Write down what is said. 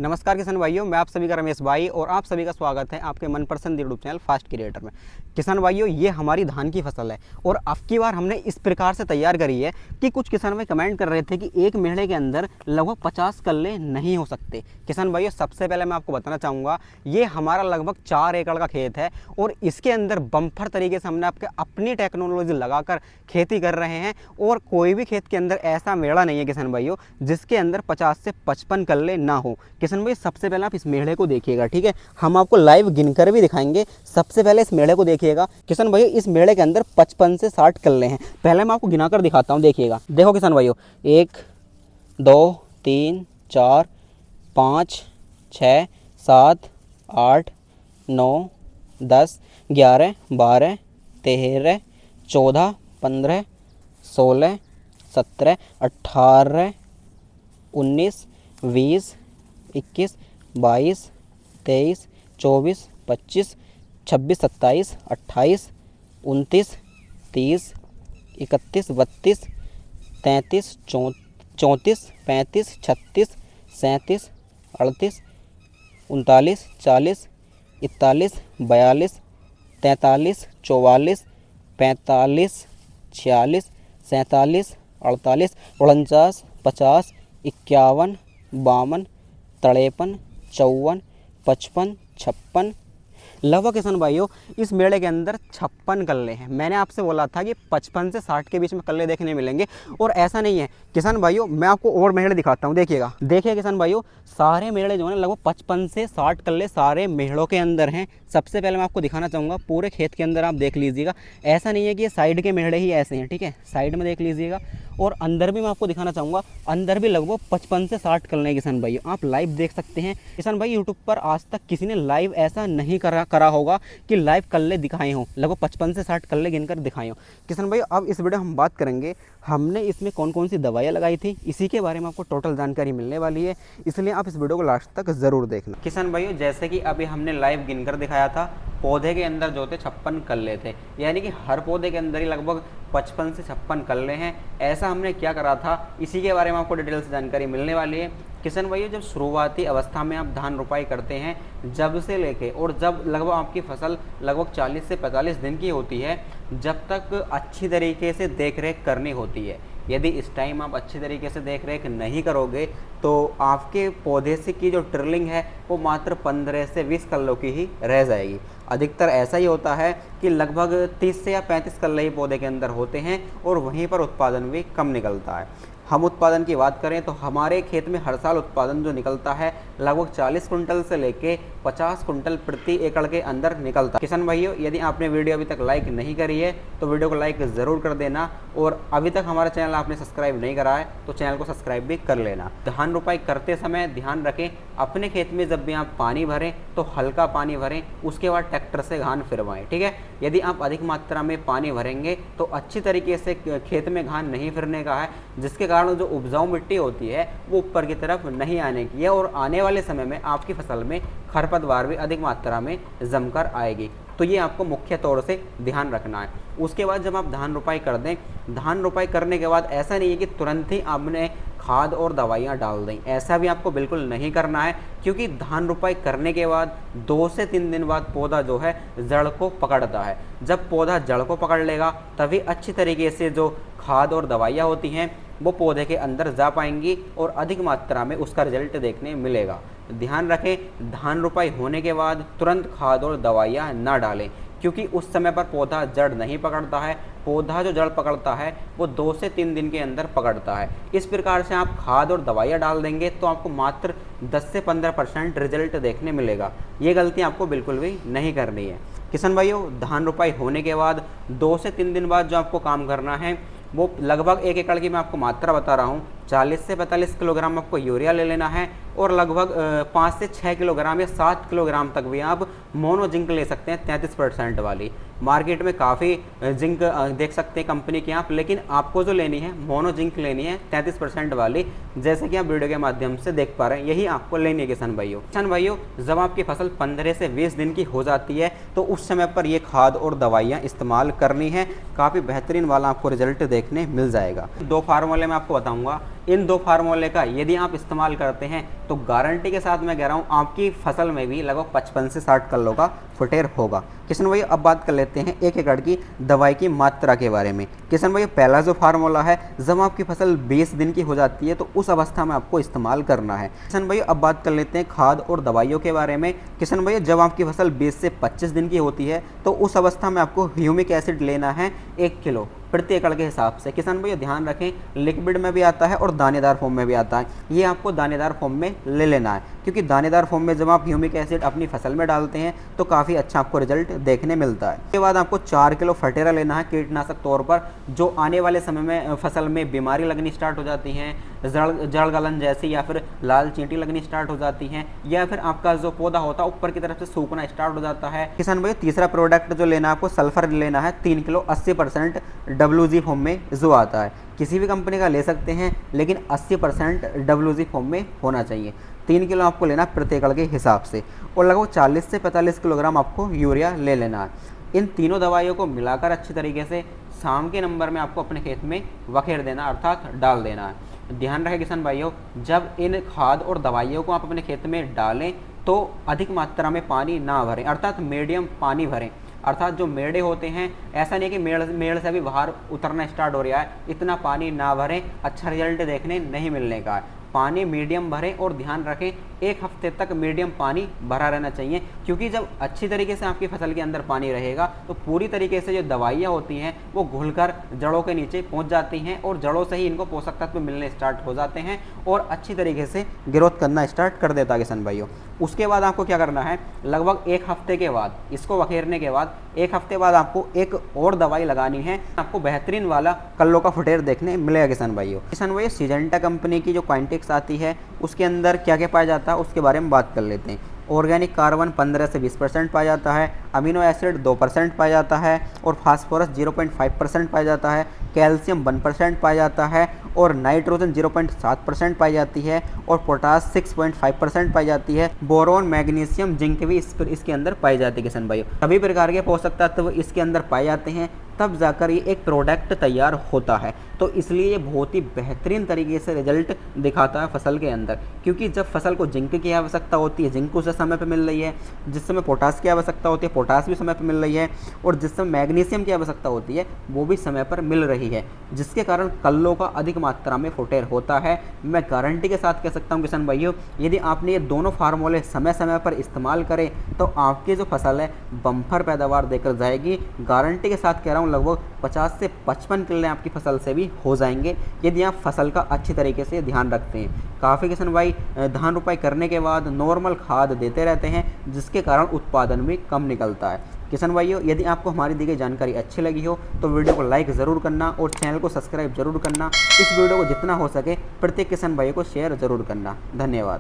नमस्कार किसान भाइयों, मैं आप सभी का रमेश भाई और आप सभी का स्वागत है आपके मनपसंद यूट्यूब चैनल फास्ट क्रिएटर में। किसान भाइयों, ये हमारी धान की फसल है और अब की बार हमने इस प्रकार से तैयार करी है कि कुछ किसान भाई कमेंट कर रहे थे कि एक मेढ़े के अंदर लगभग 50 कल्ले नहीं हो सकते। किसान भाइयों, सबसे पहले मैं आपको बताना चाहूँगा, ये हमारा लगभग 4 एकड़ का खेत है और इसके अंदर बम्पर तरीके से हमने अपनी टेक्नोलॉजी लगाकर खेती कर रहे हैं और कोई भी खेत के अंदर ऐसा मेढ़ा नहीं है किसान भाइयों जिसके अंदर 50 से 55 कल्ले ना हो। किसान भाई, सबसे पहले आप इस मेढ़े को देखिएगा, ठीक है। हम आपको लाइव गिनकर भी दिखाएंगे। सबसे पहले इस मेढ़े को देखिएगा किसान भाइयों, इस मेढ़े के अंदर 55 से 60 कल्ले हैं। पहले मैं आपको गिनाकर दिखाता हूँ, देखिएगा। देखो किसान भाइयों, 1 2 3 4 5 6 7 8 9 10 11 12 13 14 15 16 17 18 19 20 21 22 23 24 25 26 27 28 29 30 31 32 33 34 35 36 37 38 39 40 41 42 43 44 45 46 47 48 49 50 51 52 53 54 55 56 लगभग किसान भाइयों इस मेढ़े के अंदर 56 कल्ले हैं। मैंने आपसे बोला था कि 55 से 60 के बीच में कल्ले देखने मिलेंगे और ऐसा नहीं है किसान भाइयों। मैं आपको और मेढ़े दिखाता हूँ, देखिएगा। देखिए किसान भाइयों, सारे मेढ़े जो है ना लगभग 55 से 60 कल्ले सारे मेढ़ों के अंदर हैं। सबसे पहले मैं आपको दिखाना चाहूँगा, पूरे खेत के अंदर आप देख लीजिएगा। ऐसा नहीं है कि ये साइड के मेढ़े ही ऐसे हैं, ठीक है। साइड में देख लीजिएगा और अंदर भी मैं आपको दिखाना चाहूँगा। अंदर भी लगभग 55 से 60 कल्ले हैं किसान भाइयों, आप लाइव देख सकते हैं। किसान भाई, यूट्यूब पर आज तक किसी ने लाइव ऐसा नहीं करा होगा कि लाइव कल्ले दिखाए हों, लगभग 55 से 60 कल्ले गिनकर दिखाए हों। किसान भाई, अब इस वीडियो हम बात करेंगे हमने इसमें कौन कौन सी दवाइयाँ लगाई थी, इसी के बारे में आपको टोटल जानकारी मिलने वाली है, इसलिए आप इस वीडियो को लास्ट तक ज़रूर देखना। किसान भाइयों, जैसे कि अभी हमने लाइव गिनकर दिखाया था, पौधे के अंदर जो थे 56 कल्ले थे, यानी कि हर पौधे के अंदर ही लगभग 55 से 56 कल्ले हैं। ऐसा हमने क्या करा था, इसी के बारे में आपको डिटेल से जानकारी मिलने वाली है। किसान भाइयों, जब शुरुआती अवस्था में आप धान रोपाई करते हैं, जब से लेके और जब लगभग आपकी फसल लगभग 40 से 45 दिन की होती है, जब तक अच्छी तरीके से देखरेख करनी होती है। यदि इस टाइम आप अच्छी तरीके से देखरेख नहीं करोगे तो आपके पौधे से की जो ट्रिलिंग है वो मात्र 15 से 20 कल्लों की ही रह जाएगी। अधिकतर ऐसा ही होता है कि लगभग 30 से या 35 कल्ले ही पौधे के अंदर होते हैं और वहीं पर उत्पादन भी कम निकलता है। हम उत्पादन की बात करें तो हमारे खेत में हर साल उत्पादन जो निकलता है लगभग 40 कुंटल से लेके 50 कुंटल प्रति एकड़ के अंदर निकलता है। किसान भाइयों, यदि आपने वीडियो अभी तक लाइक नहीं करी है तो वीडियो को लाइक ज़रूर कर देना और अभी तक हमारा चैनल आपने सब्सक्राइब नहीं करा है तो चैनल को सब्सक्राइब भी कर लेना। धान रोपाई करते समय ध्यान रखें, अपने खेत में जब भी आप पानी भरें तो हल्का पानी भरें, उसके बाद ट्रैक्टर से घान फिरवाएं, ठीक है। यदि आप अधिक मात्रा में पानी भरेंगे तो अच्छी तरीके से खेत में घान नहीं फिरने का है, जिसके कारण जो उपजाऊ मिट्टी होती है वो ऊपर की तरफ नहीं आने की है और आने वाले समय में आपकी फसल में खरपतवार भी अधिक मात्रा में जमकर आएगी। तो ये आपको मुख्य तौर से ध्यान रखना है। उसके बाद जब आप धान रोपाई कर दें, धान रोपाई करने के बाद ऐसा नहीं है कि तुरंत ही आपने खाद और दवाइयाँ डाल दें, ऐसा भी आपको बिल्कुल नहीं करना है, क्योंकि धान रोपाई करने के बाद 2 से 3 दिन बाद पौधा जो है जड़ को पकड़ता है। जब पौधा जड़ को पकड़ लेगा तभी अच्छी तरीके से जो खाद और दवाइयाँ होती हैं वो पौधे के अंदर जा पाएंगी और अधिक मात्रा में उसका रिजल्ट देखने मिलेगा। ध्यान रखें, धान रोपाई होने के बाद तुरंत खाद और दवाइयाँ ना डालें, क्योंकि उस समय पर पौधा जड़ नहीं पकड़ता है। पौधा जो जड़ पकड़ता है वो 2 से 3 दिन के अंदर पकड़ता है। इस प्रकार से आप खाद और दवाइयाँ डाल देंगे तो आपको मात्र 10 से 15% रिजल्ट देखने मिलेगा। ये गलती आपको बिल्कुल भी नहीं करनी है। किसान भाइयों, धान रोपाई होने के बाद 2 से 3 दिन बाद जो आपको काम करना है वो लगभग 1 एकड़ की मैं आपको मात्रा बता रहा हूँ, 40 से 45 किलोग्राम आपको यूरिया ले लेना है और लगभग 5 से 6 किलोग्राम या 7 किलोग्राम तक भी आप मोनो जिंक ले सकते हैं 33% वाली। मार्केट में काफ़ी जिंक देख सकते हैं कंपनी की आप, लेकिन आपको जो लेनी है मोनो जिंक लेनी है 33% वाली, जैसे कि आप वीडियो के माध्यम से देख पा रहे हैं, यही आपको लेनी है किसान भाइयों। किसान भाइयों, जब आपकी फसल 15 से 20 दिन की हो जाती है तो उस समय पर ये खाद और दवाइयाँ इस्तेमाल करनी है, काफ़ी बेहतरीन वाला आपको रिजल्ट देखने मिल जाएगा। 2 फार्मूले मैं आपको बताऊँगा, इन 2 फार्मूले का यदि आप इस्तेमाल करते हैं तो गारंटी के साथ मैं कह रहा हूँ आपकी फसल में भी लगभग 55 से 60 किलो का फुटेर होगा। किशन भाई अब बात कर लेते हैं 1 एकड़ की दवाई की मात्रा के बारे में। किशन भाई पहला जो फार्मूला है, जब आपकी फसल 20 दिन की हो जाती है तो उस अवस्था में आपको इस्तेमाल करना है। किशन भाई अब बात कर लेते हैं खाद और दवाइयों के बारे में। किशन भाई जब आपकी फसल 20 से 25 दिन की होती है तो उस अवस्था में आपको ह्यूमिक एसिड लेना है 1 किलो प्रति एकड़ के हिसाब से। किसान भाई ध्यान रखें, लिक्विड में भी आता है और दानेदार फॉर्म में भी आता है। ये आपको दानेदार फॉर्म में ले लेना है, क्योंकि दानेदार फॉर्म में जब आप ह्यूमिक एसिड अपनी फसल में डालते हैं तो काफ़ी अच्छा आपको रिजल्ट देखने मिलता है। इसके बाद आपको 4 किलो फटेरा लेना है कीटनाशक तौर पर, जो आने वाले समय में फसल में बीमारी लगनी स्टार्ट हो जाती हैं, जड़ गलन जैसी या फिर लाल चींटी लगनी स्टार्ट हो जाती हैं, या फिर आपका जो पौधा होता है ऊपर की तरफ से सूखना स्टार्ट हो जाता है। किसान भाई तीसरा प्रोडक्ट जो लेना है आपको सल्फर लेना है 3 किलो 80% WG फॉर्म में जो आता है। किसी भी कंपनी का ले सकते हैं, लेकिन 80% WG फॉर्म में होना चाहिए। 3 किलो आपको लेना प्रति एकड़ के हिसाब से, और लगभग 40 से 45 किलोग्राम आपको यूरिया ले लेना है। इन तीनों दवाइयों को मिलाकर अच्छी तरीके से शाम के नंबर में आपको अपने खेत में बखेर देना, अर्थात डाल देना है। ध्यान रखें किसान भाइयों, जब इन खाद और दवाइयों को आप अपने खेत में डालें तो अधिक मात्रा में पानी ना भरें, अर्थात मीडियम पानी भरें। अर्थात जो मेड़े होते हैं, ऐसा नहीं कि मेड़ से भी बाहर उतरना स्टार्ट हो रहा है, इतना पानी ना भरें, अच्छा रिजल्ट देखने नहीं मिलने का है। पानी मीडियम भरें और ध्यान रखें 1 हफ्ते तक मीडियम पानी भरा रहना चाहिए, क्योंकि जब अच्छी तरीके से आपकी फसल के अंदर पानी रहेगा तो पूरी तरीके से जो दवाइयाँ होती हैं वो घुलकर जड़ों के नीचे पहुंच जाती हैं और जड़ों से ही इनको पोषक तत्व मिलने स्टार्ट हो जाते हैं और अच्छी तरीके से ग्रोथ करना स्टार्ट कर देता है किसान भाइयों। उसके बाद आपको क्या करना है, लगभग 1 हफ्ते के बाद, इसको बखेरने के बाद 1 हफ्ते बाद आपको एक और दवाई लगानी है। आपको बेहतरीन वाला कल्लो का फुटेर देखने मिलेगा किसान भाइयों। किसान भाइयों सिजेंटा कंपनी की जो क्वांटिक्स आती है उसके अंदर क्या क्या पाया जाता है उसके बारे में बात कर लेते हैं। ऑर्गेनिक कार्बन 15 से 20% पाया जाता है, अमीनो एसिड 2% पाया जाता है, और फास्फोरस 0.5% पाया जाता है, कैल्शियम 1% पाया जाता है, और नाइट्रोजन 0.7% पाई जाती है, और पोटास 6.5% पाई जाती है। बोरोन, मैग्नीशियम, जिंक भी इसके अंदर पाई जाती है किसान भाइयों। सभी प्रकार के पोषक तत्व इसके अंदर पाए जाते हैं, तब जाकर ये एक प्रोडक्ट तैयार होता है। तो इसलिए ये बहुत ही बेहतरीन तरीके से रिजल्ट दिखाता है फसल के अंदर, क्योंकि जब फसल को जिंक की आवश्यकता होती है, जिंक उसे समय पे मिल रही है, जिस समय पोटास की आवश्यकता होती है, पोटास भी समय पे मिल रही है, और जिस समय मैग्नीशियम की आवश्यकता होती है वो भी समय पर मिल रही है, जिसके कारण कल्लों का अधिक मात्रा में फुटेर होता है। मैं गारंटी के साथ कह सकता हूँ किसान भाइयों, यदि आपने ये दोनों फार्मूले समय समय पर इस्तेमाल करें तो आपकी जो फसल है बम्पर पैदावार देकर जाएगी। गारंटी के साथ कह रहा हूँ, लगभग 50 से 55 किले आपकी फसल से भी हो जाएंगे, यदि आप फसल का अच्छी तरीके से ध्यान रखते हैं। काफ़ी किसान भाई धान रोपाई करने के बाद नॉर्मल खाद देते रहते हैं, जिसके कारण उत्पादन भी कम निकलता है। किसान भाइयों, यदि आपको हमारी दी गई जानकारी अच्छी लगी हो तो वीडियो को लाइक ज़रूर करना और चैनल को सब्सक्राइब जरूर करना। इस वीडियो को जितना हो सके प्रत्येक किसान भाइयों को शेयर ज़रूर करना। धन्यवाद।